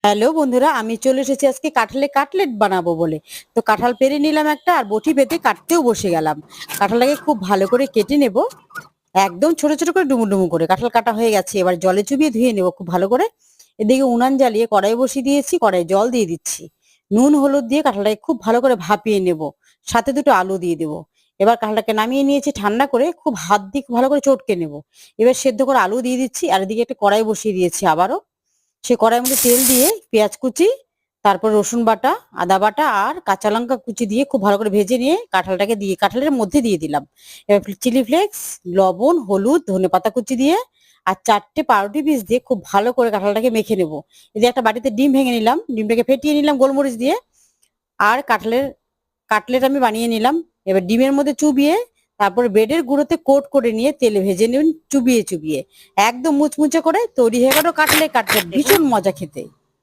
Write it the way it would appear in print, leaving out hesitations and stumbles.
Hello বন্ধুরা, আমি চলে এসেছি আজকে কাঁঠালের কাটলেট বানাবো বলে। তো কাঁঠাল পেড়ে নিলাম একটা, আর বটি পেতে কাটতেও বসে গেলাম। কাঁঠালটাকে খুব ভালো করে কেটে নেব, একদম ছোট ছোট করে ডুমু ডুমু করে। কাঁঠাল কাটা হয়ে গেছে, এবার জলে চুবিয়ে ধুয়ে নেব খুব ভালো করে। এদিকে উনান জ্বালিয়ে কড়াই বসিয়ে দিয়েছি, কড়াই জল দিয়ে দিচ্ছি। নুন হলুদ দিয়ে কাঁঠালটাকে খুব ভালো করে ভাপিয়ে নেব, সাথে দুটো আলু দিয়ে দেবো। এবার কাঁঠালটাকে নামিয়ে নিয়েছি ঠান্ডা করে, খুব হাত দিয়ে খুব ভালো করে চটকে নেব। এবার সেদ্ধ করে আলু দিয়ে দিচ্ছি, আর এদিকে একটা কড়াই বসিয়ে দিয়েছি আবারও। সে কড়াইয়ের মধ্যে তেল দিয়ে পেঁয়াজ কুচি, তারপর রসুন বাটা, আদা বাটা আর কাঁচা লঙ্কা কুচি দিয়ে খুব ভালো করে ভেজে নিয়ে কাঁঠালটাকে দিয়ে কাঁঠালের মধ্যে দিয়ে দিলাম। এবার চিলি ফ্লেক্স, লবণ, হলুদ, ধনেপাতা কুচি দিয়ে আর 4টে পাউরুটি পিস দিয়ে খুব ভালো করে কাঁঠালটাকে মেখে নেব। এই যে একটা বাটিতে ডিম ভেঙে নিলাম, ডিমটাকে ফেটিয়ে নিলাম গোলমরিচ দিয়ে। আর কাটলেট আমি বানিয়ে নিলাম। এবার ডিমের মধ্যে চুবিয়ে, তারপর ব্রেডের গুঁড়োতে কোট করে নিয়ে তেলে ভেজে নেবেন চুবিয়ে চুবিয়ে। একদম মুচমুচে করে তৈরি হয়ে গেল কাটলেট। ভীষণ মজা খেতে।